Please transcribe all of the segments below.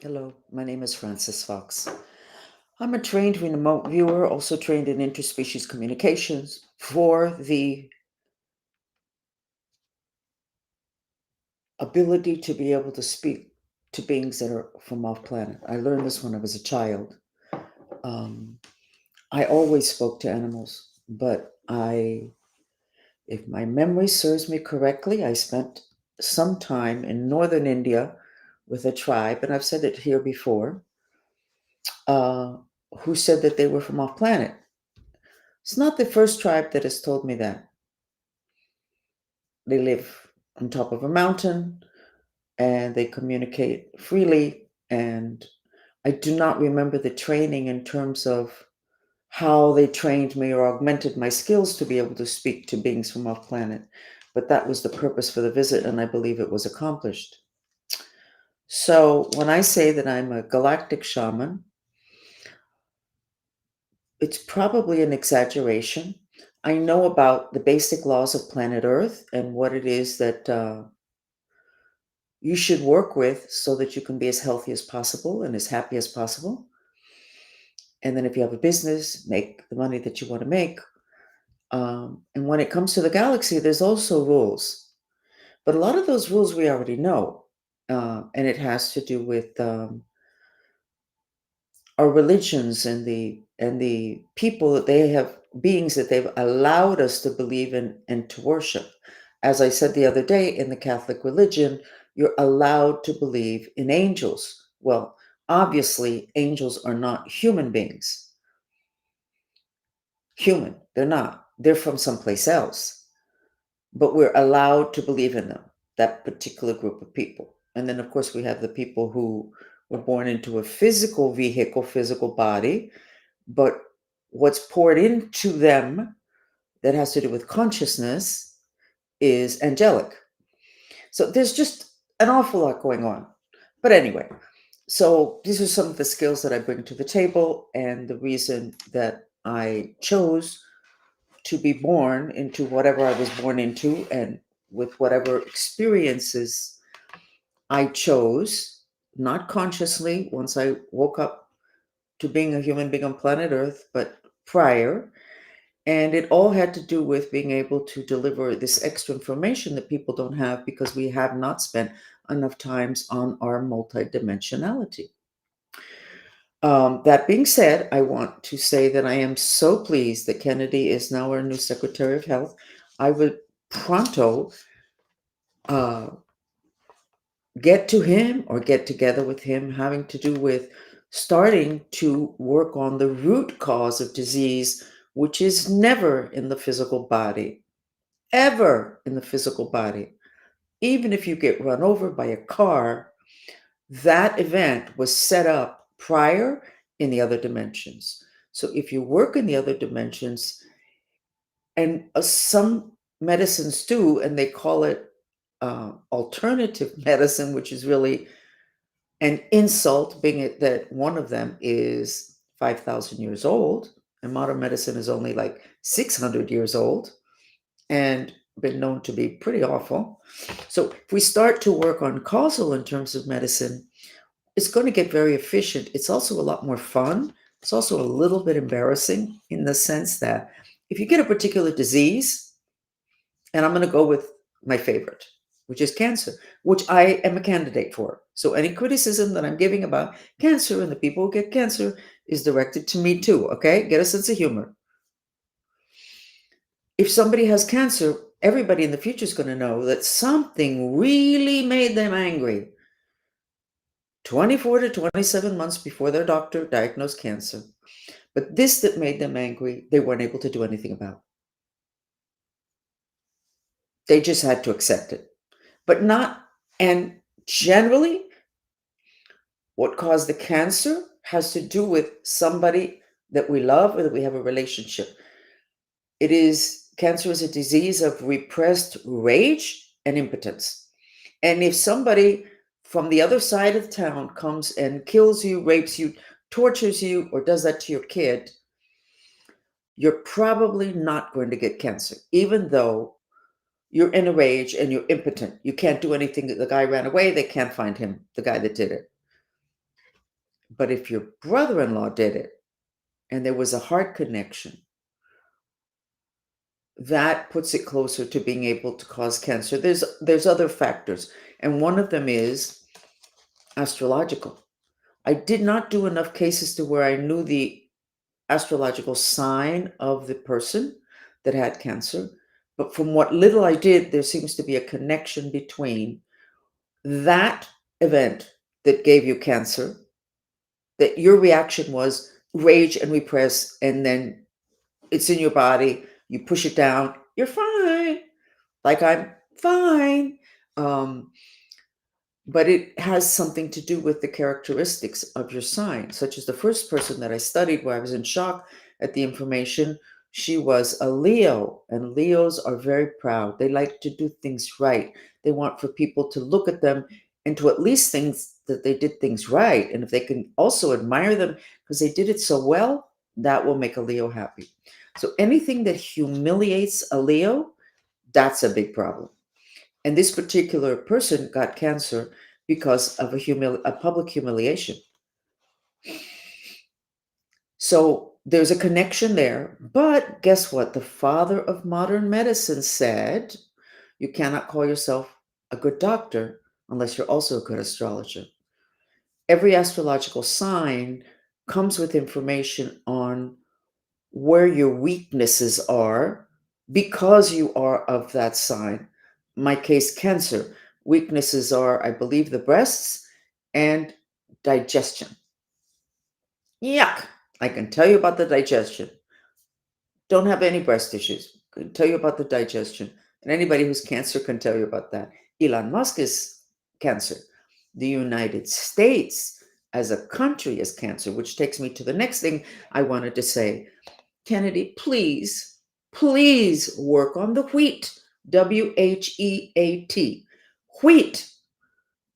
Hello, my name is Francis Fox. I'm a trained remote viewer, also trained in interspecies communications for the ability to be able to speak to beings that are from off planet. I learned this when I was a child. Um, I always spoke to animals, but if my memory serves me correctly, I spent some time in northern India with a tribe, and I've said it here before, uh, who said that they were from off planet. It's not the first tribe that has told me that. They live on top of a mountain and they communicate freely. And I do not remember the training in terms of how they trained me or augmented my skills to be able to speak to beings from off planet. But that was the purpose for the visit, and I believe it was accomplished. So when I say that I'm a galactic shaman, it's probably an exaggeration. I know about the basic laws of planet Earth and what it is that you should work with so that you can be as healthy as possible and as happy as possible. And then if you have a business, make the money that you want to make. And when it comes to the galaxy, there's also rules. But a lot of those rules we already know. And it has to do with our religions and the people that they have beings that they've allowed us to believe in and to worship. As I said the other day, in the Catholic religion, you're allowed to believe in angels. Well, obviously angels are not human beings. They're not. They're from someplace else, but we're allowed to believe in them, that particular group of people. And then of course we have the people who were born into a physical vehicle, physical body, but what's poured into them that has to do with consciousness is angelic. So there's just an awful lot going on. But anyway, so these are some of the skills that I bring to the table, and the reason that I chose to be born into whatever I was born into and with whatever experiences I chose, not consciously once I woke up to being a human being on planet Earth, but prior. And it all had to do with being able to deliver this extra information that people don't have because we have not spent enough times on our multidimensionality. That being said, I want to say that I am so pleased that Kennedy is now our new Secretary of Health. I will pronto uh, get to him or get together with him, having to do with starting to work on the root cause of disease, which is never in the physical body, ever in the physical body. Even if you get run over by a car, that event was set up prior in the other dimensions. So if you work in the other dimensions, and some medicines do, and they call it alternative medicine, which is really an insult, being it that one of them is 5,000 years old, and modern medicine is only like 600 years old and been known to be pretty awful. So if we start to work on causal in terms of medicine, it's going to get very efficient. It's also a lot more fun. It's also a little bit embarrassing in the sense that if you get a particular disease, and I'm going to go with my favorite, which is cancer, which I am a candidate for. So any criticism that I'm giving about cancer and the people who get cancer is directed to me too, okay? Get a sense of humor. If somebody has cancer, everybody in the future is going to know that something really made them angry 24 to 27 months before their doctor diagnosed cancer. But this that made them angry, they weren't able to do anything about. They just had to accept it. But not, and generally, what caused the cancer has to do with somebody that we love or that we have a relationship. Cancer is a disease of repressed rage and impotence. And if somebody from the other side of town comes and kills you, rapes you, tortures you, or does that to your kid, you're probably not going to get cancer, even though you're in a rage and you're impotent. You can't do anything. The guy ran away. They can't find him, the guy that did it. But if your brother-in-law did it and there was a heart connection, that puts it closer to being able to cause cancer. There's other factors, and one of them is astrological. I did not do enough cases to where I knew the astrological sign of the person that had cancer, but from what little I did, there seems to be a connection between that event that gave you cancer, that your reaction was rage and repress, and then it's in your body, you push it down, you're fine, like I'm fine. Um, but it has something to do with the characteristics of your sign, such as the first person that I studied where I was in shock at the information. She was a Leo, and Leos are very proud. They like to do things right. They want for people to look at them and to at least think that they did things right. And if they can also admire them because they did it so well, that will make a Leo happy. So anything that humiliates a Leo, that's a big problem. And this particular person got cancer because of a public humiliation. So there's a connection there. But guess what? The father of modern medicine said you cannot call yourself a good doctor unless you're also a good astrologer. Every astrological sign comes with information on where your weaknesses are because you are of that sign. My case, cancer. Weaknesses are, I believe, the breasts and digestion. Yuck. I can tell you about the digestion. Don't have any breast issues. I can tell you about the digestion. And anybody who's cancer can tell you about that. Elon Musk is cancer. The United States as a country is cancer, which takes me to the next thing I wanted to say. Kennedy, please, please work on the wheat. WHEAT. Wheat.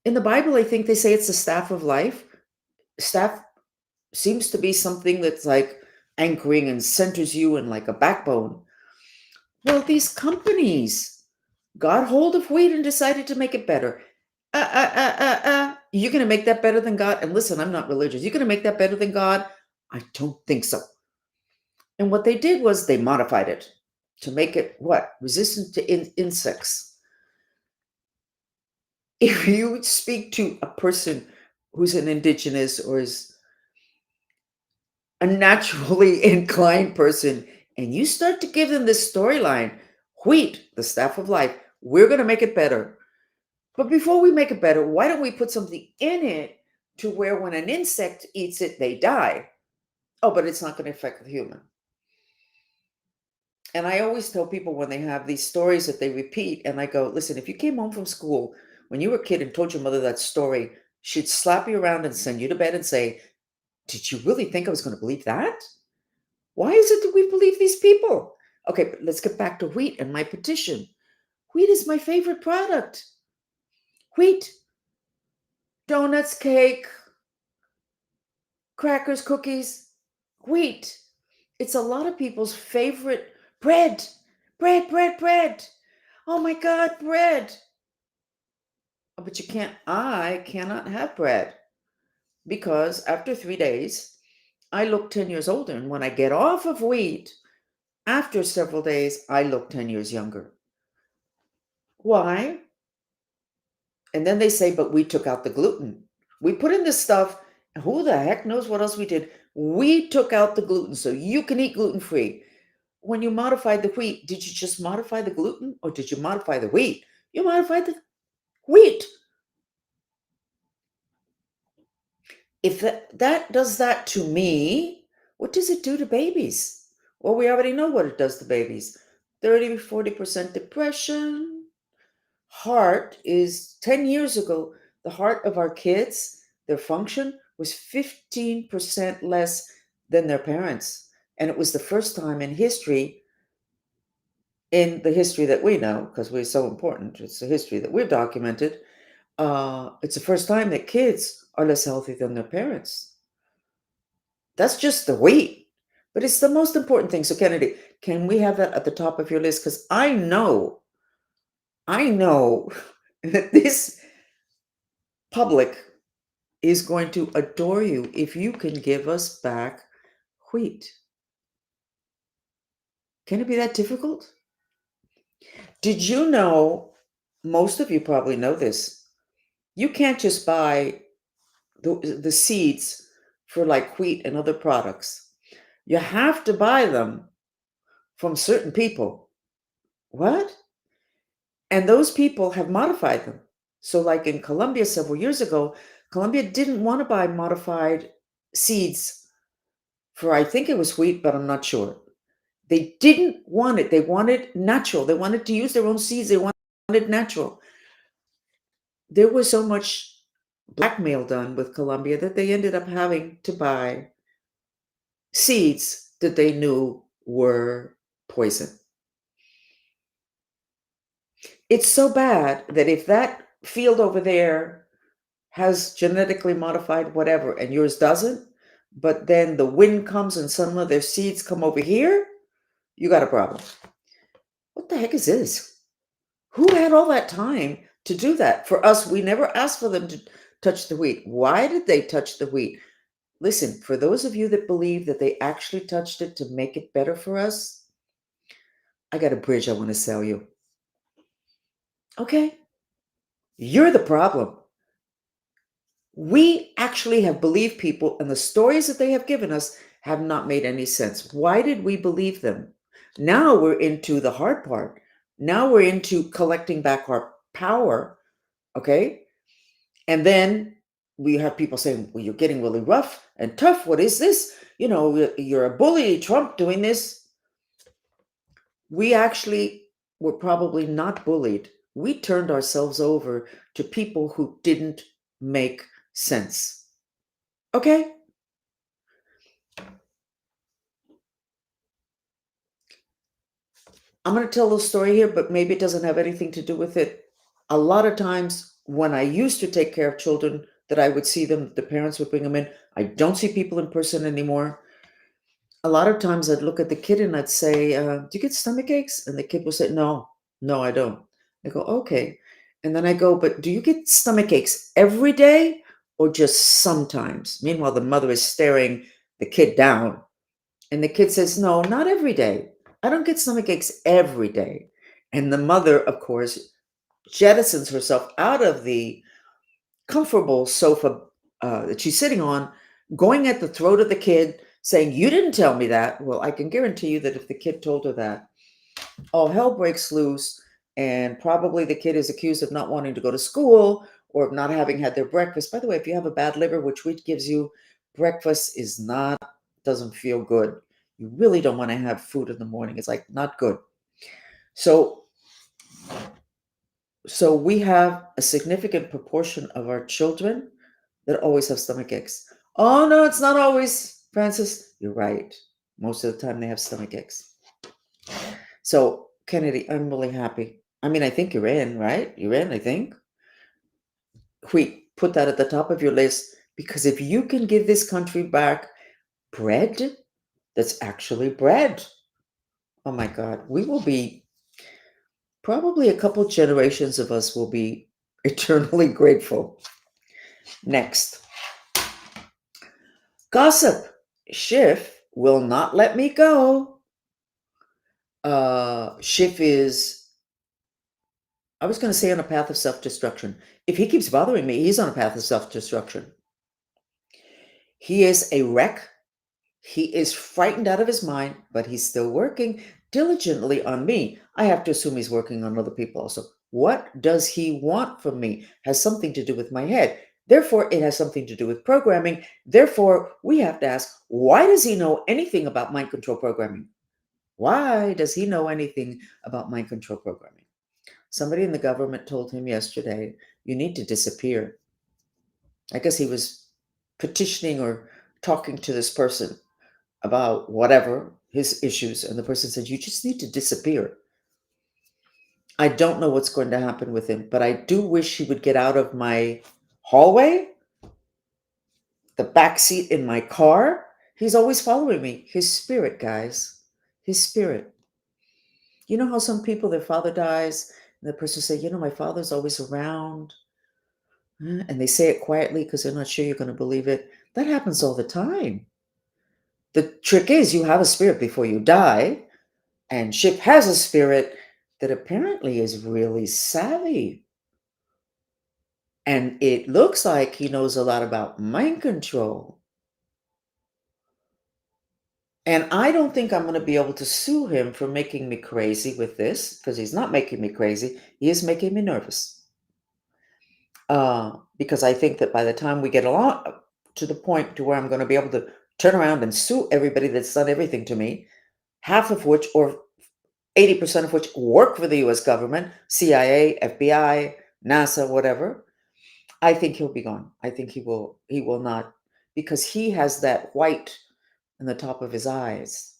In the Bible, I think they say it's the staff of life. Staff seems to be something that's like anchoring and centers you in like a backbone. Well, these companies got hold of wheat and decided to make it better. You're going to make that better than God? And listen, I'm not religious. You're going to make that better than God? I don't think so. And what they did was they modified it to make it what? Resistant to insects. If you speak to a person who's an indigenous or is a naturally inclined person, and you start to give them this storyline, wheat, the staff of life, we're going to make it better. But before we make it better, why don't we put something in it to where when an insect eats it, they die? Oh, but it's not going to affect the human. And I always tell people when they have these stories that they repeat, and I go, listen, if you came home from school when you were a kid and told your mother that story, she'd slap you around and send you to bed and say, did you really think I was going to believe that? Why is it that we believe these people? Okay, but let's get back to wheat and my petition. Wheat is my favorite product. Wheat, donuts, cake, crackers, cookies, wheat. It's a lot of people's favorite bread. Bread, bread, bread. Oh my God, bread. Oh, but I cannot have bread because after 3 days, I look 10 years older. And when I get off of wheat, after several days, I look 10 years younger. Why? And then they say, but we took out the gluten. We put in this stuff. Who the heck knows what else we did? We took out the gluten so you can eat gluten free. When you modified the wheat, did you just modify the gluten or did you modify the wheat? You modified the wheat. If that does that to me, what does it do to babies? Well, we already know what it does to babies. 30-40% depression. Heart is 10 years ago, the heart of our kids, their function was 15% less than their parents. And it was the first time in the history that we know, because we're so important, it's the history that we've documented. It's the first time that kids are less healthy than their parents. That's just the weight, but it's the most important thing. So, Kennedy, can we have that at the top of your list? Because I know that this public is going to adore you if you can give us back wheat. Can it be that difficult? Did you know, most of you probably know this, you can't just buy the seeds for like wheat and other products. You have to buy them from certain people. What? And those people have modified them. So, like in Colombia several years ago, Colombia didn't want to buy modified seeds for, I think it was wheat, but I'm not sure. They didn't want it. They wanted natural. They wanted to use their own seeds. They wanted natural. There was so much blackmail done with Colombia that they ended up having to buy seeds that they knew were poison. It's so bad that if that field over there has genetically modified whatever and yours doesn't, but then the wind comes and some of their seeds come over here, you got a problem. What the heck is this? Who had all that time to do that? For us, we never asked for them to touch the wheat. Why did they touch the wheat? Listen, for those of you that believe that they actually touched it to make it better for us, I got a bridge I want to sell you. Okay? You're the problem. We actually have believed people, and the stories that they have given us have not made any sense. Why did we believe them? Now we're into the hard part. Now we're into collecting back our power, okay? And then we have people saying, well, you're getting really rough and tough. What is this? You know, you're a bully, Trump doing this. We actually were probably not bullied. We turned ourselves over to people who didn't make sense. Okay? I'm going to tell a little story here, but maybe it doesn't have anything to do with it. A lot of times when I used to take care of children, that I would see them, the parents would bring them in. I don't see people in person anymore. A lot of times I'd look at the kid and I'd say, do you get stomach aches? And the kid will say, no, no, I don't. I go, okay. And then I go, but do you get stomach aches every day or just sometimes? Meanwhile, the mother is staring the kid down. And the kid says, no, not every day. I don't get stomach aches every day. And the mother, of course, jettisons herself out of the comfortable sofa that she's sitting on, going at the throat of the kid, saying, you didn't tell me that. Well, I can guarantee you that if the kid told her that, all hell breaks loose. And probably the kid is accused of not wanting to go to school or of not having had their breakfast. By the way, if you have a bad liver, which wheat gives you, breakfast is not, doesn't feel good. You really don't want to have food in the morning. It's like not good. So we have a significant proportion of our children that always have stomach aches. Oh no, it's not always, Francis. You're right. Most of the time they have stomach aches. So Kennedy, I'm really happy. I mean, I think you're in, right? You're in, I think. We put that at the top of your list because if you can give this country back bread that's actually bread, oh my God, we will be, probably a couple generations of us will be eternally grateful. Next, gossip. Schiff will not let me go. Schiff is, I was going to say, on a path of self-destruction. If he keeps bothering me, he's on a path of self-destruction. He is a wreck. He is frightened out of his mind, but he's still working diligently on me. I have to assume he's working on other people also. What does he want from me? Has something to do with my head. Therefore, it has something to do with programming. Therefore, we have to ask, why does he know anything about mind control programming? Why does he know anything about mind control programming? Somebody in the government told him yesterday, you need to disappear. I guess he was petitioning or talking to this person about whatever his issues, and the person said, you just need to disappear. I don't know what's going to happen with him, but I do wish he would get out of my hallway, the back seat in my car. He's always following me. His spirit, guys. His spirit. You know how some people, their father dies, and the person say, my father's always around. And they say it quietly because they're not sure you're going to believe it. That happens all the time. The trick is you have a spirit before you die, and Ship has a spirit that apparently is really savvy. And it looks like he knows a lot about mind control. And I don't think I'm going to be able to sue him for making me crazy with this, because he's not making me crazy. He is making me nervous. Because I think that by the time we get along to the point to where I'm going to be able to turn around and sue everybody that's done everything to me, half of which, or 80% of which work for the US government, CIA, FBI, NASA, whatever, I think he'll be gone. I think he will not, because he has that white in the top of his eyes.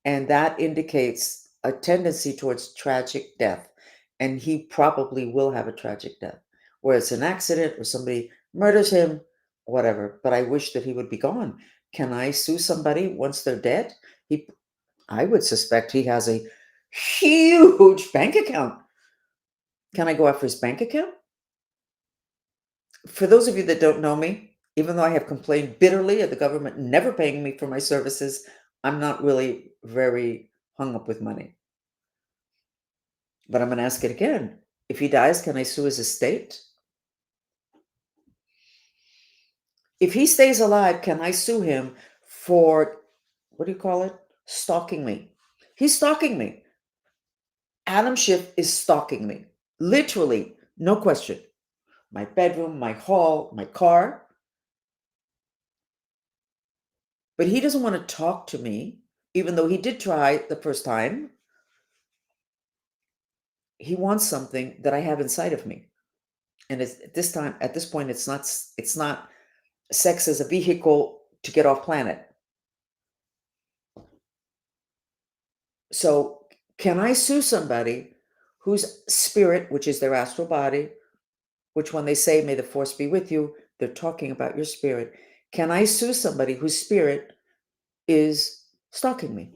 And that indicates a tendency towards tragic death. And he probably will have a tragic death, where it's an accident or somebody murders him, whatever. But I wish that he would be gone. Can I sue somebody once they're dead? He, I would suspect he has a huge bank account. Can I go after his bank account? For those of you that don't know me, even though I have complained bitterly of the government never paying me for my services, I'm not really very hung up with money. But I'm going to ask it again. If he dies, can I sue his estate? If he stays alive, can I sue him for, what do you call it? Stalking me. He's stalking me. Adam Schiff is stalking me. Literally, no question. My bedroom, my hall, my car. But he doesn't want to talk to me, even though he did try the first time. He wants something that I have inside of me. And it's, at this point, it's not sex as a vehicle to get off planet. So, can I sue somebody whose spirit, which is their astral body, which when they say, may the force be with you, they're talking about your spirit. Can I sue somebody whose spirit is stalking me?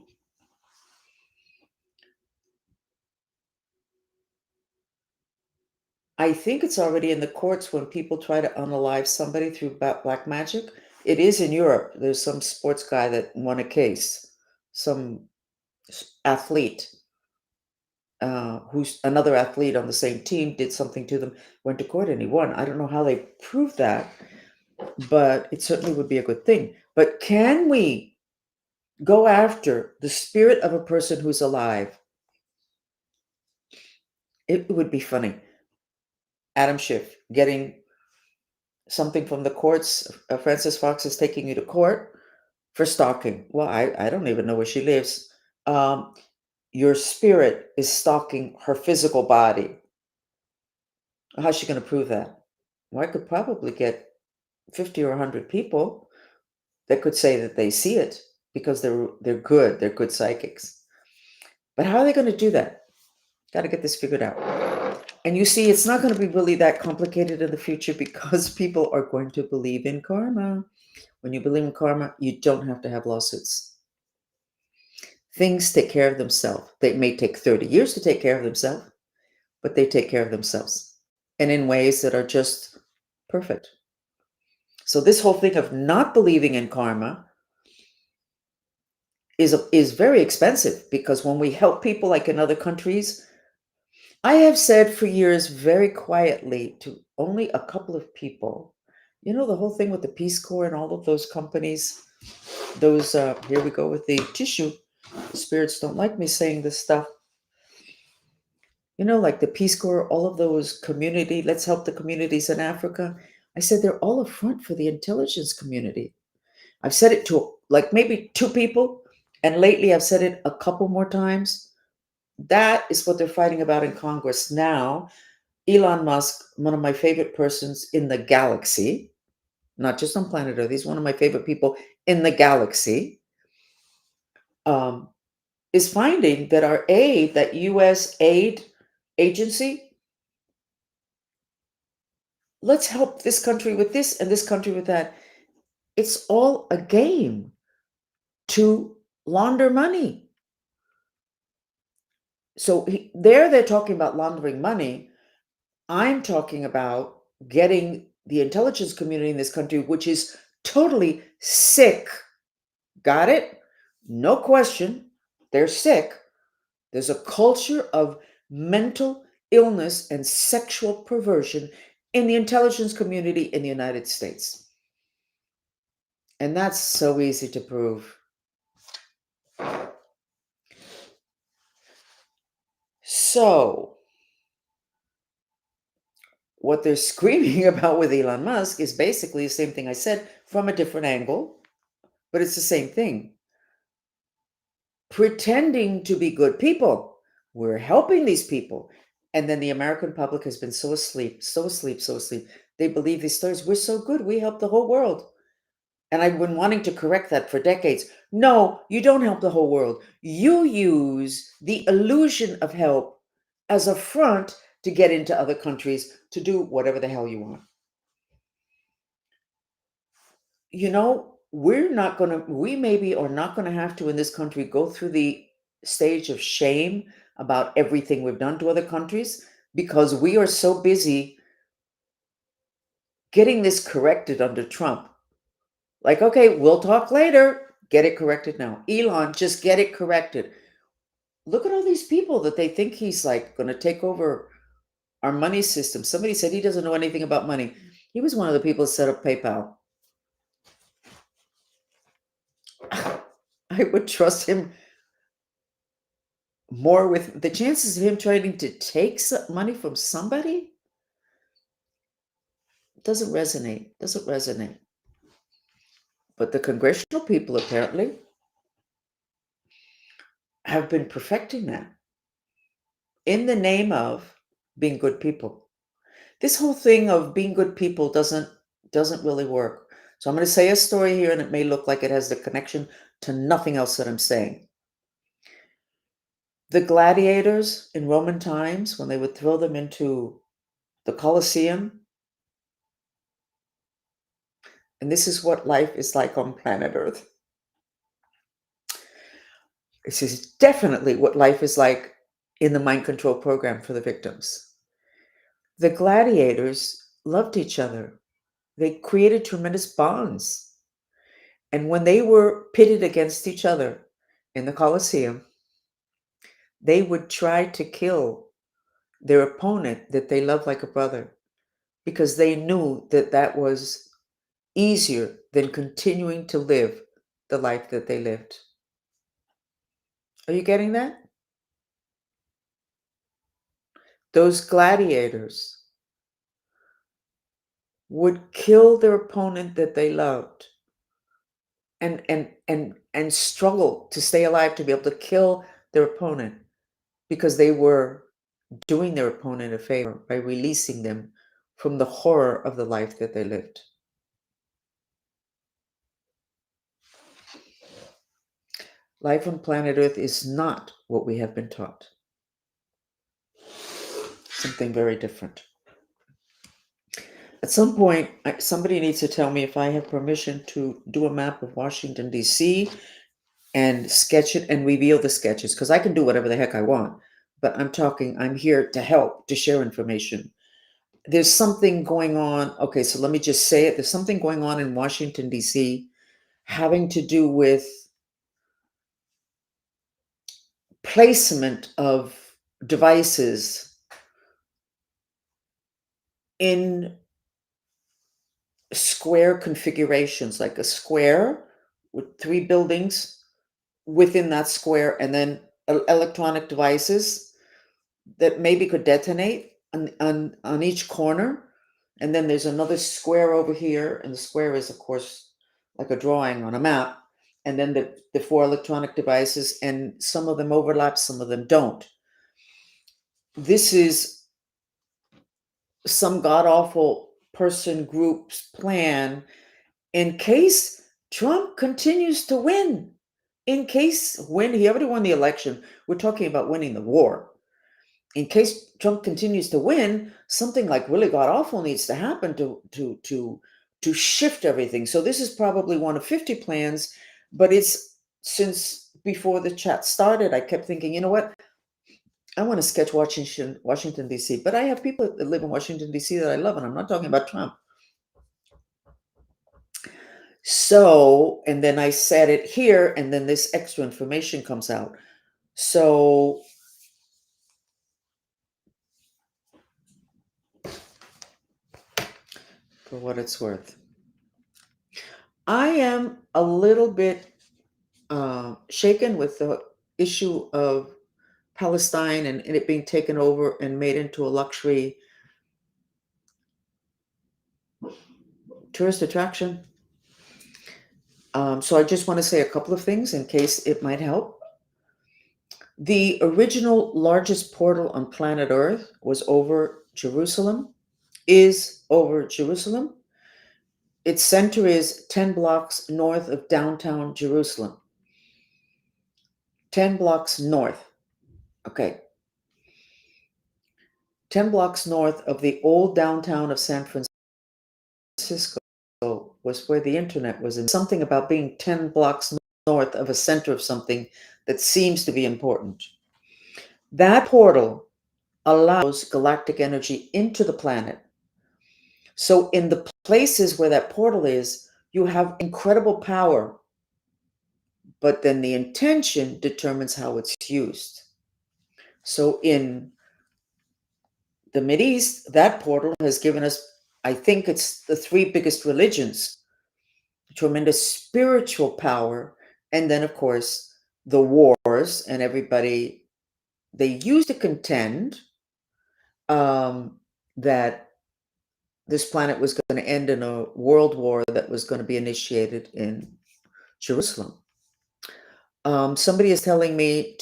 I think it's already in the courts when people try to unalive somebody through black magic. It is in Europe. There's some sports guy that won a case, some athlete who's another athlete on the same team did something to them, went to court, and he won. I don't know how they proved that, but it certainly would be a good thing. But can we go after the spirit of a person who's alive? It would be funny. Adam Schiff getting something from the courts. Frances Fox is taking you to court for stalking. Well, I don't even know where she lives. Um, your spirit is stalking her physical body. How's she going to prove that? Well, I could probably get 50 or 100 people that could say that they see it because they're good psychics. But how are they going to do that? Got to get this figured out. And you see, it's not going to be really that complicated in the future because people are going to believe in karma. When you believe in karma, you don't have to have lawsuits. Things take care of themselves. They may take 30 years to take care of themselves, but they take care of themselves, and in ways that are just perfect. So this whole thing of not believing in karma is very expensive, because when we help people like in other countries, I have said for years very quietly to only a couple of people, the whole thing with the Peace Corps and all of those companies, those here we go with the tissue. Spirits don't like me saying this stuff. Like the Peace Corps, all of those community, let's help the communities in Africa. I said they're all a front for the intelligence community. I've said it to like maybe two people, and lately I've said it a couple more times. That is what they're fighting about in Congress now. Elon Musk, one of my favorite persons in the galaxy, not just on planet Earth, he's one of my favorite people in the galaxy, um, is finding that our aid, that US aid agency, let's help this country with this and this country with that. It's all a game to launder money. So they're talking about laundering money. I'm talking about getting the intelligence community in this country, which is totally sick. Got it? No question. They're sick. There's a culture of mental illness and sexual perversion in the intelligence community in the United States. And that's so easy to prove. So, what they're screaming about with Elon Musk is basically the same thing I said from a different angle, but it's the same thing. Pretending to be good people. We're helping these people. And then the American public has been so asleep, so asleep, so asleep. They believe these stories. We're so good. We help the whole world. And I've been wanting to correct that for decades. No, you don't help the whole world. You use the illusion of help as a front to get into other countries to do whatever the hell you want. We maybe are not going to have to in this country go through the stage of shame about everything we've done to other countries because we are so busy getting this corrected under Trump. Like, okay, we'll talk later. Get it corrected now. Elon, just get it corrected. Look at all these people that they think he's like going to take over our money system. Somebody said he doesn't know anything about money. He was one of the people that set up PayPal. I would trust him more with the chances of him trying to take money from somebody doesn't resonate. But the congressional people apparently have been perfecting that in the name of being good people. This whole thing of being good people doesn't really work. So I'm going to say a story here, and it may look like it has the connection to nothing else that I'm saying. The gladiators in Roman times, when they would throw them into the Colosseum, and this is what life is like on planet Earth. This is definitely what life is like in the mind control program for the victims. The gladiators loved each other. They created tremendous bonds. And when they were pitted against each other in the Colosseum, they would try to kill their opponent that they loved like a brother because they knew that that was easier than continuing to live the life that they lived. Are you getting that? Those gladiators would kill their opponent that they loved and struggle to stay alive to be able to kill their opponent because they were doing their opponent a favor by releasing them from the horror of the life that they lived. Life on planet Earth is not what we have been taught. Something very different. At some point, somebody needs to tell me if I have permission to do a map of Washington, D.C. and sketch it and reveal the sketches, because I can do whatever the heck I want. But I'm here to help, to share information. There's something going on. Okay, so let me just say it. There's something going on in Washington, D.C. having to do with placement of devices in square configurations, like a square with 3 buildings within that square, and then electronic devices that maybe could detonate on each corner. And then there's another square over here, and the square is, of course, like a drawing on a map. And then the 4 electronic devices, and some of them overlap, some of them don't. This is some god-awful person group's plan in case Trump continues to win. In case he already won the election, we're talking about winning the war. In case Trump continues to win, something like really god awful needs to happen to shift everything. So this is probably one of 50 plans, but it's since before the chat started, I kept thinking, you know what? I want to sketch Washington, D.C., but I have people that live in Washington, D.C. that I love, and I'm not talking about Trump. So, and then I set it here, and then this extra information comes out. So, for what it's worth, I am a little bit shaken with the issue of Palestine and it being taken over and made into a luxury tourist attraction. So I just want to say a couple of things in case it might help. The original largest portal on planet Earth was over Jerusalem, is over Jerusalem. Its center is 10 blocks north of downtown Jerusalem. 10 blocks north. Okay. 10 blocks north of the old downtown of San Francisco was where the internet was. And something about being 10 blocks north of a center of something that seems to be important. That portal allows galactic energy into the planet. So, in the places where that portal is, you have incredible power, but then the intention determines how it's used. So, in the Mideast, that portal has given us, I think it's the three biggest religions, tremendous spiritual power, and then, of course, the wars, and everybody, they used to contend that this planet was going to end in a world war that was going to be initiated in Jerusalem. Somebody is telling me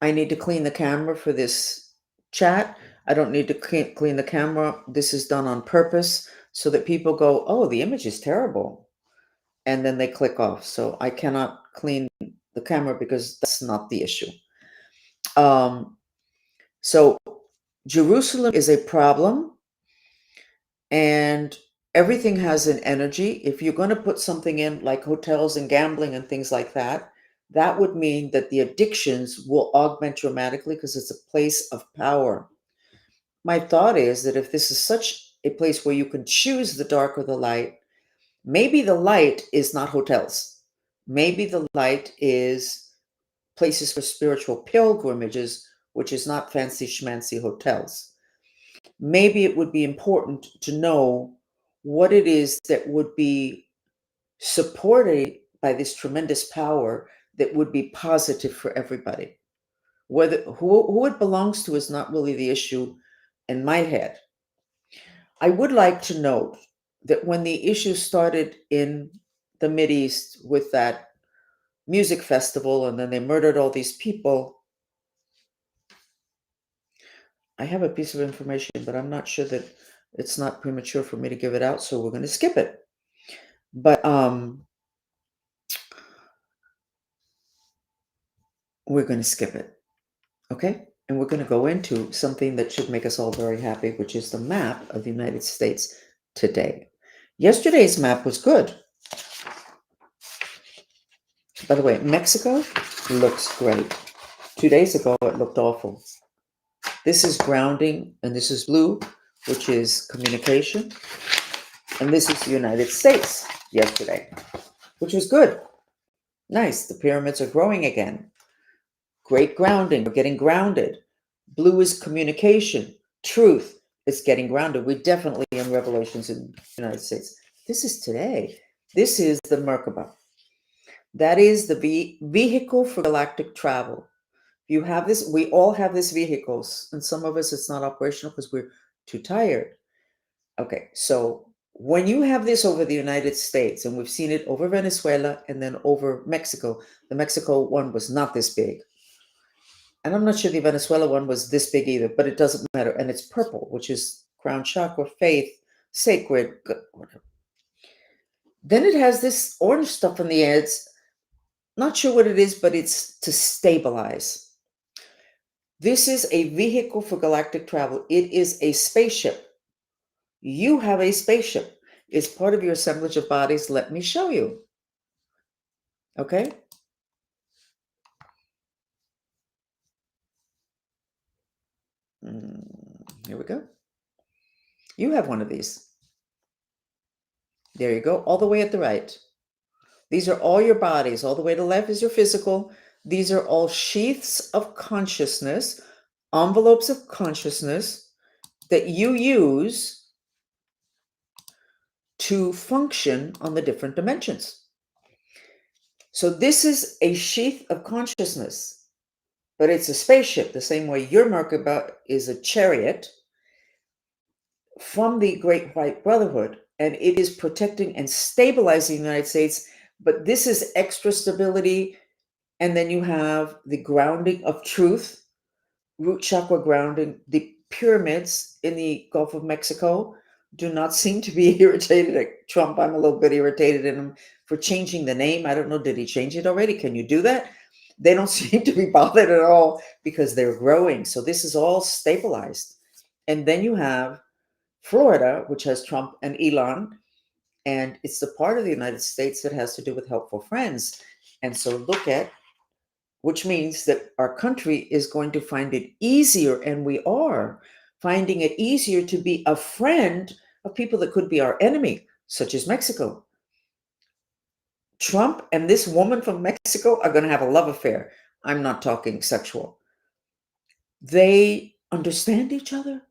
I need to clean the camera for this chat. I don't need to clean the camera. This is done on purpose so that people go, oh, the image is terrible. And then they click off. So I cannot clean the camera because that's not the issue. So Jerusalem is a problem, and everything has an energy. If you're going to put something in like hotels and gambling and things like that, that would mean that the addictions will augment dramatically because it's a place of power. My thought is that if this is such a place where you can choose the dark or the light, maybe the light is not hotels. Maybe the light is places for spiritual pilgrimages, which is not fancy schmancy hotels. Maybe it would be important to know what it is that would be supported by this tremendous power that would be positive for everybody. Whether who it belongs to is not really the issue in my head. I would like to note that when the issue started in the Mideast with that music festival and then they murdered all these people, I have a piece of information, but I'm not sure that it's not premature for me to give it out, so we're going to skip it. But we're going to skip it. Okay? And we're going to go into something that should make us all very happy, which is the map of the United States today. Yesterday's map was good. By the way, Mexico looks great. 2 days ago, it looked awful. This is grounding, and this is blue, which is communication. And this is the United States yesterday, which was good. Nice. The pyramids are growing again. Great grounding. We're getting grounded. Blue is communication, truth. It's getting grounded. We definitely in Revelations in the United States. This is today. This is the Merkaba. That is the vehicle for galactic travel. You have this, we all have this vehicles, and some of us it's not operational because we're too tired. Okay, so when you have this over the United States, and we've seen it over Venezuela and then over Mexico, the Mexico one was not this big. And I'm not sure the Venezuela one was this big either, but it doesn't matter. And it's purple, which is crown chakra, faith, sacred, whatever. Then it has this orange stuff on the ends. Not sure what it is, but it's to stabilize. This is a vehicle for galactic travel. It is a spaceship. You have a spaceship. It's part of your assemblage of bodies. Let me show you. Okay? Here we go. You have one of these. There you go, all the way at the right. These are all your bodies. All the way to the left is your physical. These are all sheaths of consciousness, envelopes of consciousness that you use to function on the different dimensions. So this is a sheath of consciousness, but it's a spaceship, the same way your Merkaba is a chariot from the Great White Brotherhood, and it is protecting and stabilizing the United States. But this is extra stability. And then you have the grounding of truth, root chakra grounding. The pyramids in the Gulf of Mexico do not seem to be irritated at Trump. I'm a little bit irritated at him for changing the name. I don't know, did he change it already? Can you do that? They don't seem to be bothered at all because they're growing. So this is all stabilized. And then you have Florida, which has Trump and Elon, and it's the part of the United States that has to do with helpful friends. And so look at, which means that our country is going to find it easier, and we are finding it easier to be a friend of people that could be our enemy, such as Mexico. Trump and this woman from Mexico are going to have a love affair. I'm not talking sexual. They understand each other,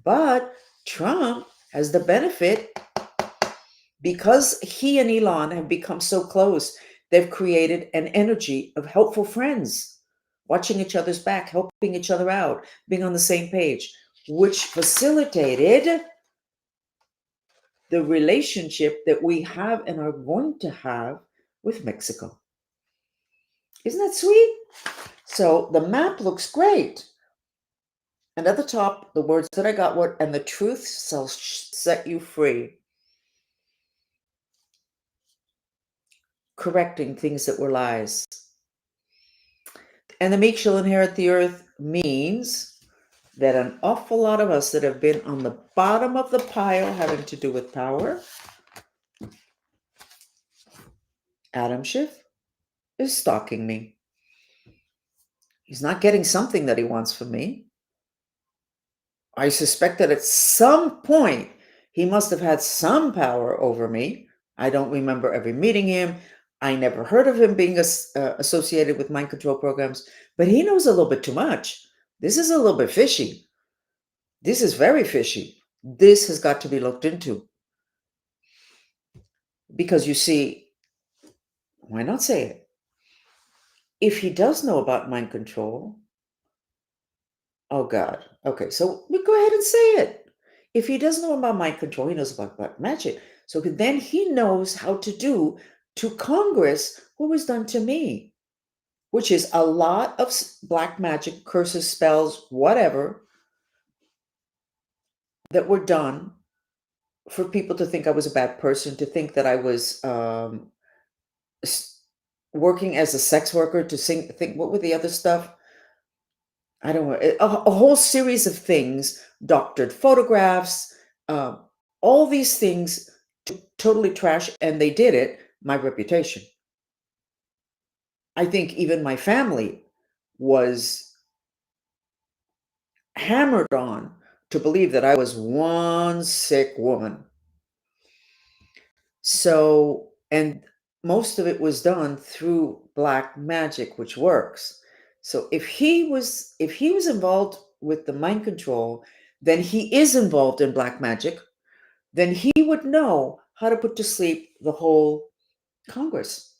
but Trump has the benefit because he and Elon have become so close. They've created an energy of helpful friends, watching each other's back, helping each other out, being on the same page, which facilitated the relationship that we have and are going to have with Mexico. Isn't that sweet? So the map looks great. And at the top, the words that I got were, and the truth shall set you free. Correcting things that were lies. And the meek shall inherit the earth means that an awful lot of us that have been on the bottom of the pile having to do with power, Adam Schiff is stalking me. He's not getting something that he wants from me. I suspect that at some point he must have had some power over me. I don't remember ever meeting him. I never heard of him being associated with mind control programs, but he knows a little bit too much. This is a little bit fishy. This is very fishy. This has got to be looked into. Because you see, why not say it? If he does know about mind control, oh God. Okay, so we go ahead and say it. If he doesn't know about mind control, he knows about black magic. So then he knows how to do to Congress what was done to me, which is a lot of black magic, curses, spells, whatever, that were done for people to think I was a bad person, to think that I was working as a sex worker, to think, what were the other stuff? I don't know, a whole series of things, doctored photographs, all these things to totally trash, and they did it, my reputation. I think even my family was hammered on to believe that I was one sick woman. So, and most of it was done through black magic, which works. So if he was involved with the mind control, then he is involved in black magic, then he would know how to put to sleep the whole Congress,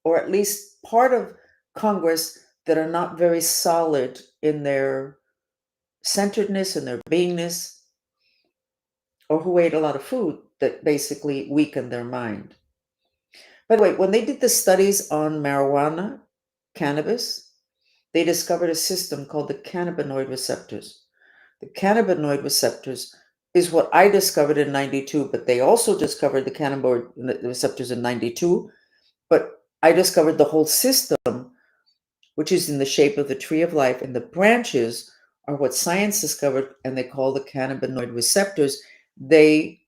or at least part of Congress that are not very solid in their centeredness and their beingness, or who ate a lot of food that basically weakened their mind. By the way, when they did the studies on marijuana, cannabis, they discovered a system called the cannabinoid receptors. The cannabinoid receptors is what I discovered in 92, but they also discovered the cannabinoid receptors in 92. But I discovered the whole system, which is in the shape of the tree of life, and the branches are what science discovered, and they call the cannabinoid receptors. They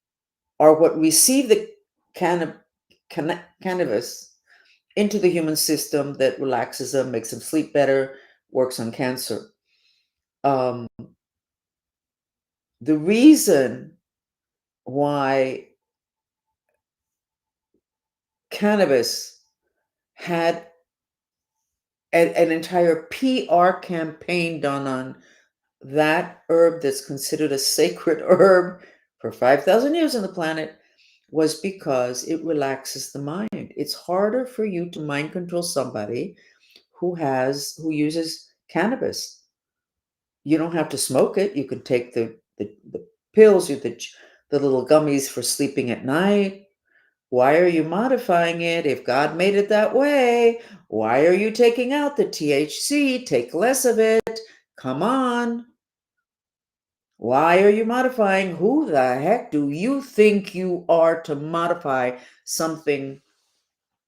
are what receive the cannabis into the human system that relaxes them, makes them sleep better, works on cancer. The reason why cannabis had an entire PR campaign done on that herb that's considered a sacred herb for 5,000 years on the planet was because it relaxes the mind. It's harder for you to mind control somebody who uses cannabis. You don't have to smoke it. You can take the pills or the little gummies for sleeping at night. Why are you modifying it if God made it that way? Why are you taking out the THC? Take less of it. Come on. Why are you modifying? Who the heck do you think you are to modify something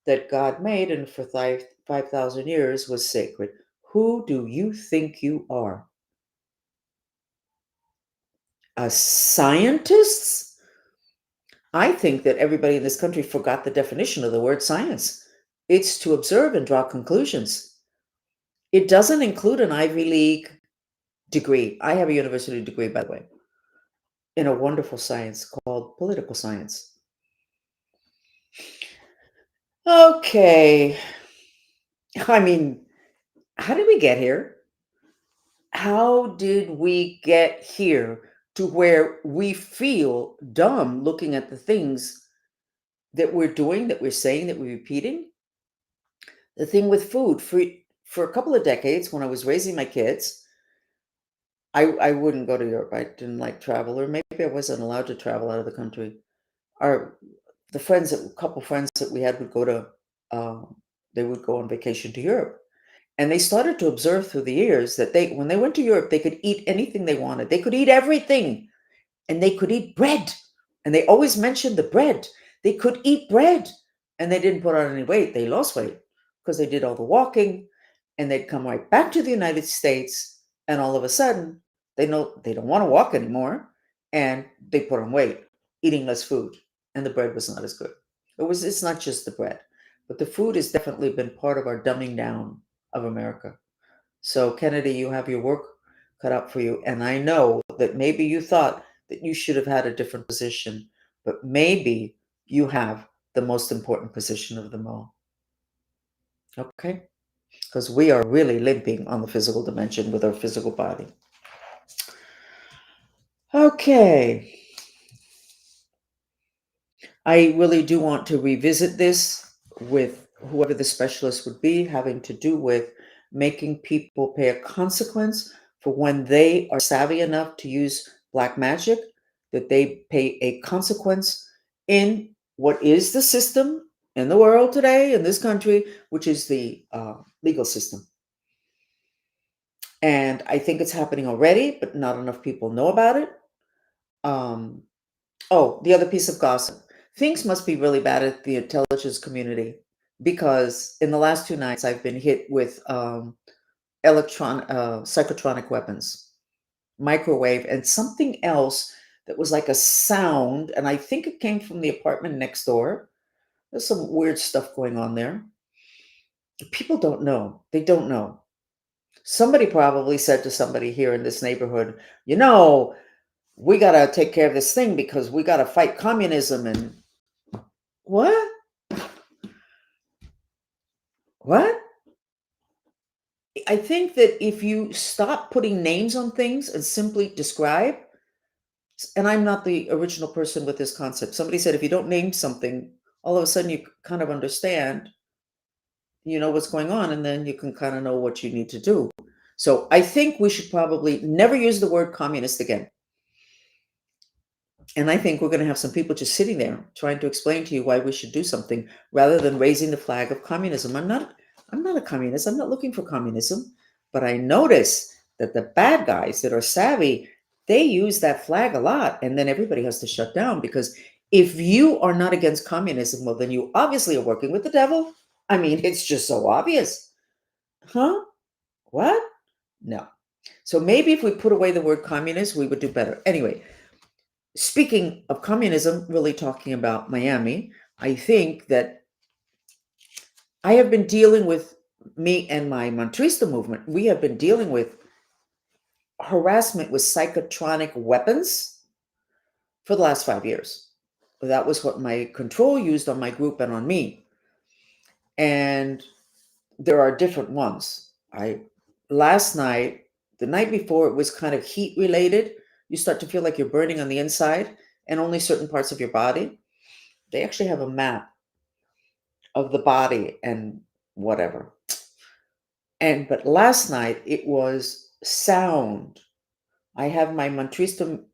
that God made and for 5,000 years was sacred? Who do you think you are? A scientist? I think that everybody in this country forgot the definition of the word science. It's to observe and draw conclusions. It doesn't include an Ivy League degree. I have a university degree, by the way, in a wonderful science called political science. Okay. I mean, how did we get here? How did we get here to where we feel dumb looking at the things that we're doing, that we're saying, that we're repeating? The thing with food, for a couple of decades when I was raising my kids, I wouldn't go to Europe. I didn't like travel, or maybe I wasn't allowed to travel out of the country. Our the friends that couple friends that we had would go to they would go on vacation to Europe. And they started to observe through the years that they when they went to Europe, they could eat anything they wanted. They could eat everything and they could eat bread. And they always mentioned the bread. They could eat bread and they didn't put on any weight. They lost weight because they did all the walking and they'd come right back to the United States and all of a sudden they know they don't want to walk anymore and they put on weight, eating less food, and the bread was not as good. It's not just the bread, but the food has definitely been part of our dumbing down of America. So, Kennedy, you have your work cut out for you. And I know that maybe you thought that you should have had a different position, but maybe you have the most important position of them all. Okay? Because we are really limping on the physical dimension with our physical body. Okay. I really do want to revisit this with whoever the specialist would be, having to do with making people pay a consequence for when they are savvy enough to use black magic, that they pay a consequence in what is the system in the world today, in this country, which is the legal system. And I think it's happening already, but not enough people know about it. Um, Oh, the other piece of gossip. Things must be really bad at the intelligence community because in the last 2 nights I've been hit with psychotronic weapons, microwave, and something else that was like a sound, and I think it came from the apartment next door. There's some weird stuff going on there. People don't know. They don't know. Somebody probably said to somebody here in this neighborhood, we got to take care of this thing because we got to fight communism. And what? What? I think that if you stop putting names on things and simply describe, and I'm not the original person with this concept. Somebody said if you don't name something, all of a sudden you kind of understand, what's going on, and then you can kind of know what you need to do. So I think we should probably never use the word communist again. And I think we're going to have some people just sitting there trying to explain to you why we should do something rather than raising the flag of communism. I'm not a communist. I'm not looking for communism, but I notice that the bad guys that are savvy, they use that flag a lot, and then everybody has to shut down because if you are not against communism, well, then you obviously are working with the devil. I mean, it's just so obvious. Huh? What? No. So maybe if we put away the word communist, we would do better. Anyway, speaking of communism, really talking about Miami, I think that I have been dealing with me and my Montrista movement. We have been dealing with harassment with psychotronic weapons for the last 5 years. That was what my control used on my group and on me. And there are different ones. Last night, the night before, it was kind of heat related. You start to feel like you're burning on the inside and only certain parts of your body. They actually have a map of the body and whatever. But last night it was sound. I have my mantrista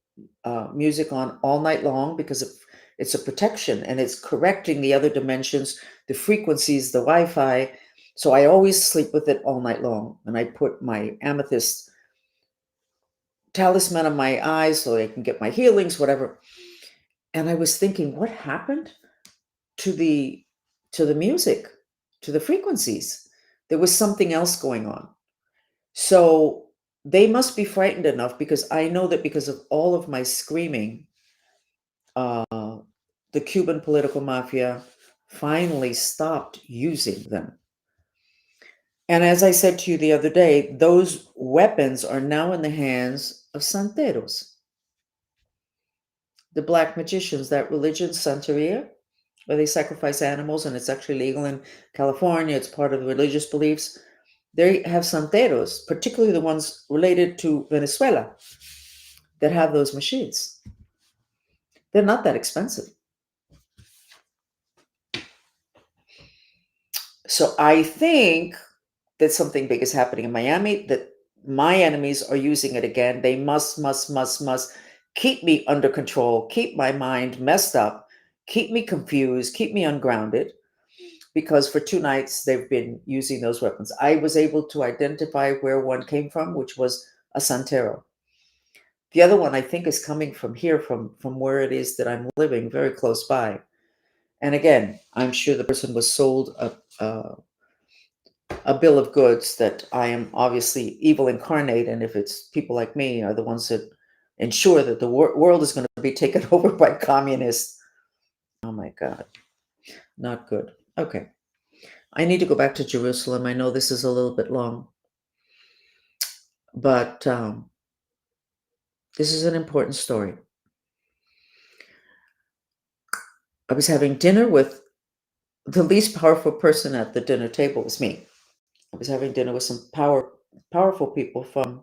music on all night long because it's a protection and it's correcting the other dimensions, the frequencies, the Wi-Fi. So I always sleep with it all night long. And I put my amethyst talisman on my eyes so I can get my healings, whatever. And I was thinking, what happened to the music, to the frequencies? There was something else going on. So they must be frightened enough, because I know that because of all of my screaming, the Cuban political mafia finally stopped using them. And as I said to you the other day, those weapons are now in the hands of santeros, the black magicians, that religion, Santeria, where they sacrifice animals, and it's actually legal in California. It's part of the religious beliefs. They have santeros, particularly the ones related to Venezuela, that have those machines. They're not that expensive. So I think that something big is happening in Miami, that my enemies are using it again. They must keep me under control, keep my mind messed up, keep me confused, keep me ungrounded, because for 2 nights they've been using those weapons. I was able to identify where one came from, which was a Santero. The other one, I think, is coming from here, from where it is that I'm living, very close by. And again, I'm sure the person was sold a bill of goods that I am obviously evil incarnate, and if it's people like me are the ones that ensure that the world is going to be taken over by communists. Oh my God, not good. Okay, I need to go back to Jerusalem. I know this is a little bit long, but this is an important story. I was having dinner with the least powerful person at the dinner table was me. I was having dinner with some powerful people from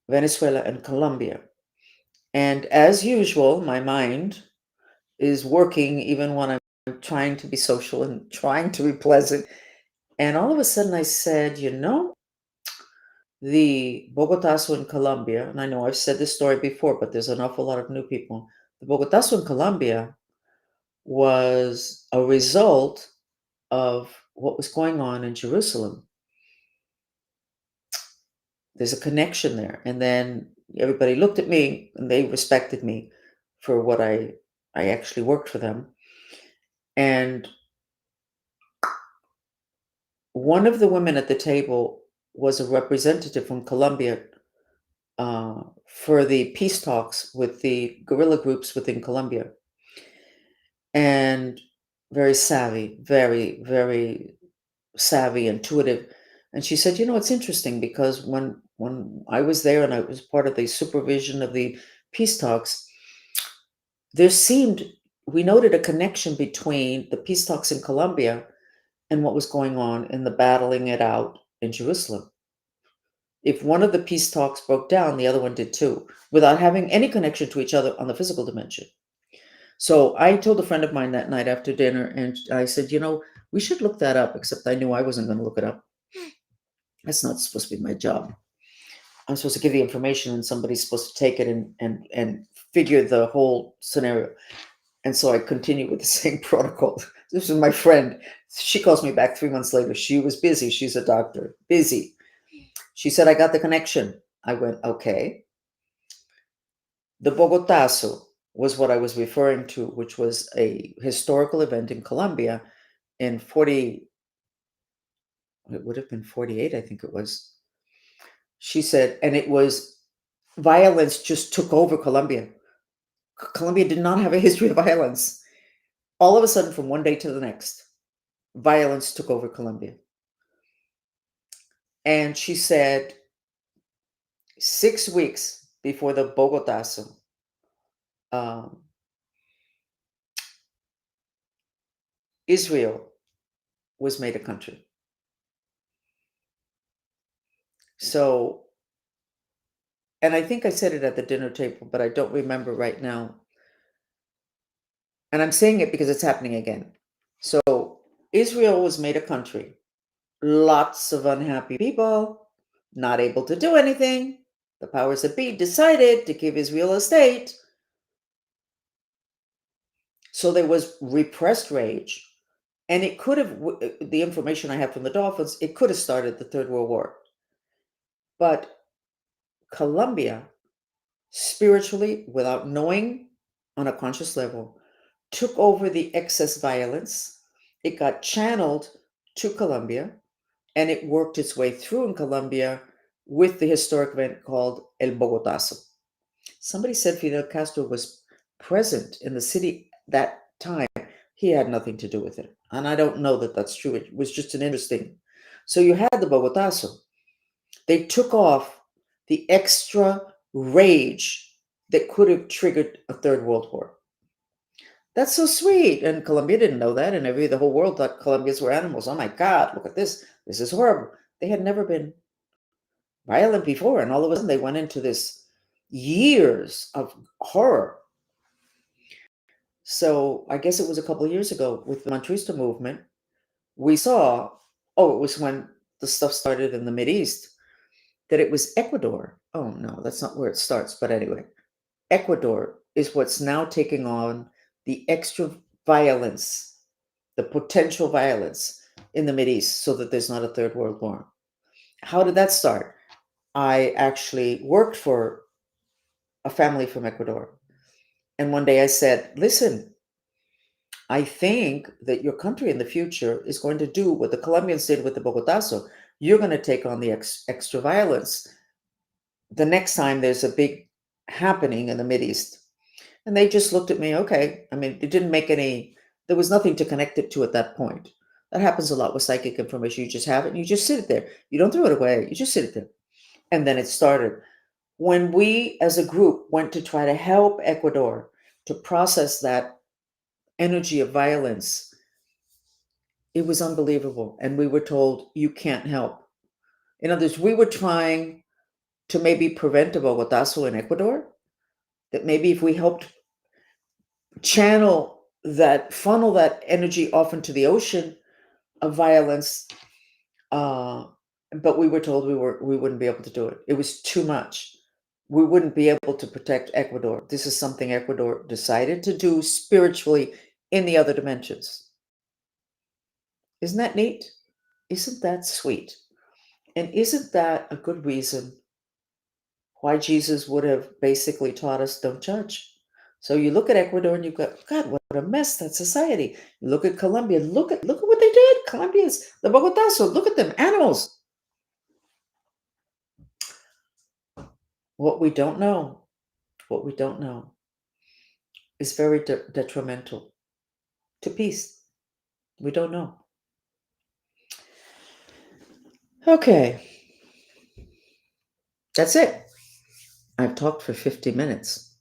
Venezuela and Colombia. And as usual, my mind is working even when I'm trying to be social and trying to be pleasant. And all of a sudden I said, the Bogotazo in Colombia, and I know I've said this story before, but there's an awful lot of new people. The Bogotazo in Colombia was a result of what was going on in Jerusalem. There's a connection there. And then everybody looked at me and they respected me for what I actually worked for them. And one of the women at the table was a representative from Colombia for the peace talks with the guerrilla groups within Colombia. And very savvy, very, very savvy, intuitive. And she said, it's interesting because when I was there and I was part of the supervision of the peace talks, we noted a connection between the peace talks in Colombia and what was going on in the battling it out in Jerusalem. If one of the peace talks broke down, the other one did too, without having any connection to each other on the physical dimension. So I told a friend of mine that night after dinner, and I said, we should look that up, except I knew I wasn't going to look it up. That's not supposed to be my job. I'm supposed to give the information and somebody's supposed to take it and figure the whole scenario. And so I continued with the same protocol. This was my friend. She calls me back 3 months later. She was busy. She's a doctor. Busy. She said, I got the connection. I went, okay. The Bogotazo was what I was referring to, which was a historical event in Colombia in it would have been 48, I think it was. She said, and it was violence just took over Colombia. Colombia did not have a history of violence. All of a sudden, from one day to the next, violence took over Colombia. And she said, 6 weeks before the Bogotazo, um, Israel was made a country. So, and I think I said it at the dinner table, but I don't remember right now. And I'm saying it because it's happening again. So, Israel was made a country. Lots of unhappy people, not able to do anything. The powers that be decided to give Israel a state. So there was repressed rage. And it could have, the information I have from the Dolphins, it could have started the Third World War. But Colombia, spiritually, without knowing on a conscious level, took over the excess violence. It got channeled to Colombia, and it worked its way through in Colombia with the historic event called El Bogotazo. Somebody said Fidel Castro was present in the city that time. He had nothing to do with it. And I don't know that that's true. It was just an interesting. So you had the Bogotazo. They took off the extra rage that could have triggered a third world war. That's so sweet. And Colombia didn't know that. And the whole world thought Colombians were animals. Oh my God, look at this. This is horrible. They had never been violent before. And all of a sudden they went into this years of horror. So I guess it was a couple of years ago with the Mantrista movement, we saw, oh, it was when the stuff started in the Mideast, that it was Ecuador. Oh no, that's not where it starts. But anyway, Ecuador is what's now taking on the extra violence, the potential violence in the Mideast, so that there's not a third world war. How did that start? I actually worked for a family from Ecuador. And one day I said, listen, I think that your country in the future is going to do what the Colombians did with the Bogotazo. You're going to take on the extra violence the next time there's a big happening in the Mideast. And they just looked at me, okay. I mean, it didn't make any, there was nothing to connect it to at that point. That happens a lot with psychic information. You just have it and you just sit it there. You don't throw it away. You just sit it there. And then it started. When we as a group went to try to help Ecuador to process that energy of violence, it was unbelievable. And we were told, you can't help. In other words, we were trying to maybe prevent a Bogotazo in Ecuador, that maybe if we helped channel that, funnel that energy off into the ocean of violence, but we were told we wouldn't be able to do it. It was too much. We wouldn't be able to protect Ecuador. This is something Ecuador decided to do spiritually in the other dimensions. Isn't that neat? Isn't that sweet? And isn't that a good reason why Jesus would have basically taught us don't judge? So you look at Ecuador and you go, God, what a mess, that society. You look at Colombia, look at what they did. Colombians, the Bogotazo, look at them, animals. What we don't know is very detrimental to peace. We don't know. Okay. That's it. I've talked for 50 minutes.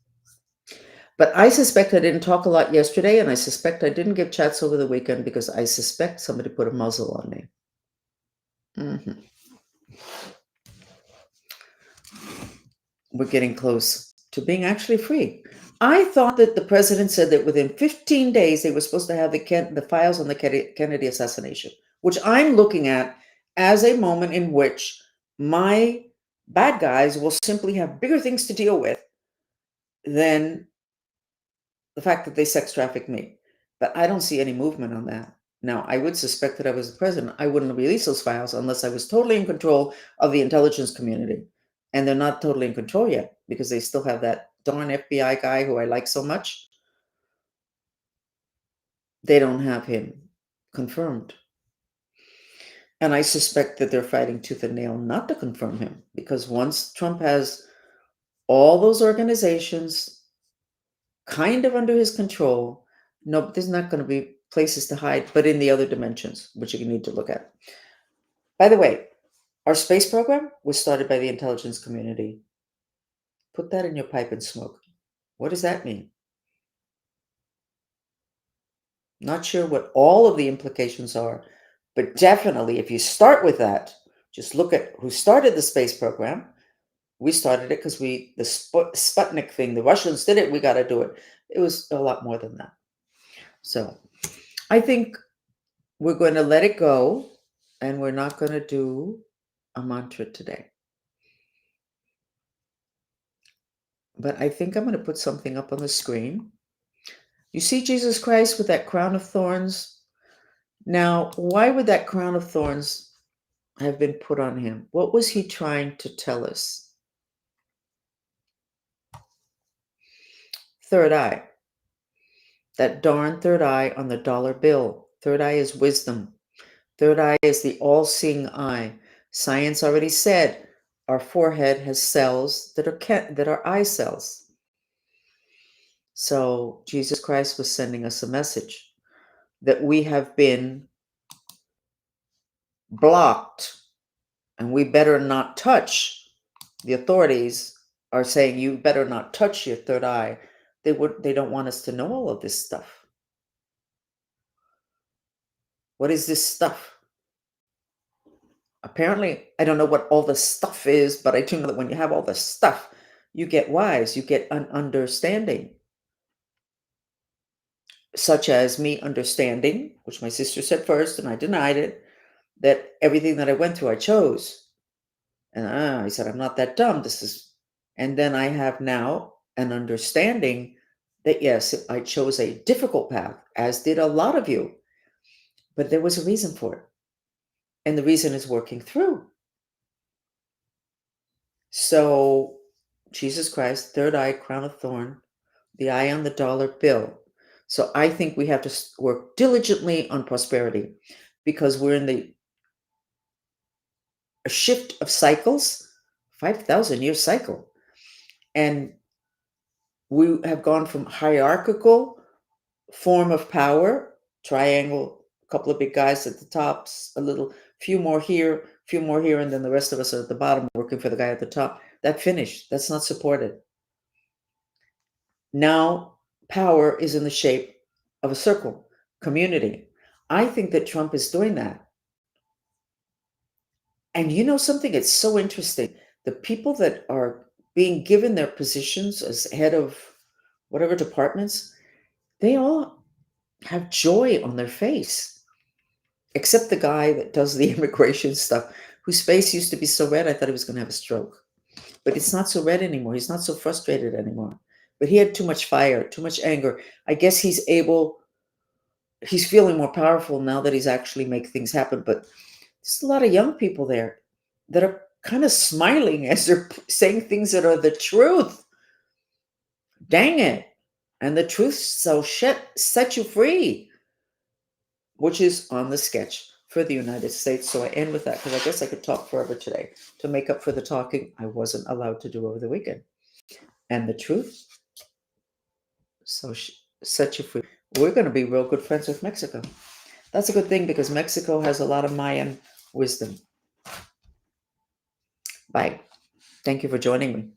But I suspect I didn't talk a lot yesterday, and I suspect I didn't give chats over the weekend because I suspect somebody put a muzzle on me. Mhm. We're getting close to being actually free. I thought that the president said that within 15 days they were supposed to have the files on the Kennedy assassination, which I'm looking at as a moment in which my bad guys will simply have bigger things to deal with than the fact that they sex trafficked me. But I don't see any movement on that. Now, I would suspect that I was the president. I wouldn't release those files unless I was totally in control of the intelligence community. And they're not totally in control yet because they still have that darn FBI guy who I like so much. They don't have him confirmed. And I suspect that they're fighting tooth and nail not to confirm him because once Trump has all those organizations kind of under his control, no, there's not going to be places to hide, but in the other dimensions, which you need to look at. By the way, our space program was started by the intelligence community. Put that in your pipe and smoke. What does that mean? Not sure what all of the implications are, but definitely if you start with that, just look at who started the space program. We started it because the Sputnik thing, the Russians did it, we got to do it. It was a lot more than that. So I think we're going to let it go, and we're not going to do a mantra today. But I think I'm going to put something up on the screen. You see Jesus Christ with that crown of thorns? Now, why would that crown of thorns have been put on him? What was he trying to tell us? Third eye. That darn third eye on the dollar bill. Third eye is wisdom. Third eye is the all-seeing eye. Science already said our forehead has cells that are eye cells. So Jesus Christ was sending us a message that we have been blocked and we better not touch. The authorities are saying you better not touch your third eye. They don't want us to know all of this stuff. What is this stuff? Apparently, I don't know what all the stuff is, but I do know that when you have all the stuff, you get wise, you get an understanding. Such as me understanding, which my sister said first, and I denied it, that everything that I went through, I chose. And I said, I'm not that dumb. And then I have now an understanding that yes, I chose a difficult path, as did a lot of you, but there was a reason for it. And the reason is working through. So, Jesus Christ, third eye, crown of thorn, the eye on the dollar bill. So I think we have to work diligently on prosperity because we're in a shift of cycles, 5,000 year cycle. And we have gone from hierarchical form of power, triangle, a couple of big guys at the tops, few more here, and then the rest of us are at the bottom working for the guy at the top. That finished. That's not supported. Now power is in the shape of a circle, community. I think that Trump is doing that. And you know something? It's so interesting. The people that are being given their positions as head of whatever departments, they all have joy on their face, except the guy that does the immigration stuff, whose face used to be so red, I thought he was going to have a stroke. But it's not so red anymore. He's not so frustrated anymore. But he had too much fire, too much anger. I guess he's feeling more powerful now that he's actually make things happen. But there's a lot of young people there that are kind of smiling as they're saying things that are the truth. Dang it. And the truth set you free, which is on the sketch for the United States. So I end with that because I guess I could talk forever today to make up for the talking I wasn't allowed to do over the weekend. And the truth set you free. We're going to be real good friends with Mexico. That's a good thing because Mexico has a lot of Mayan wisdom. Bye. Thank you for joining me.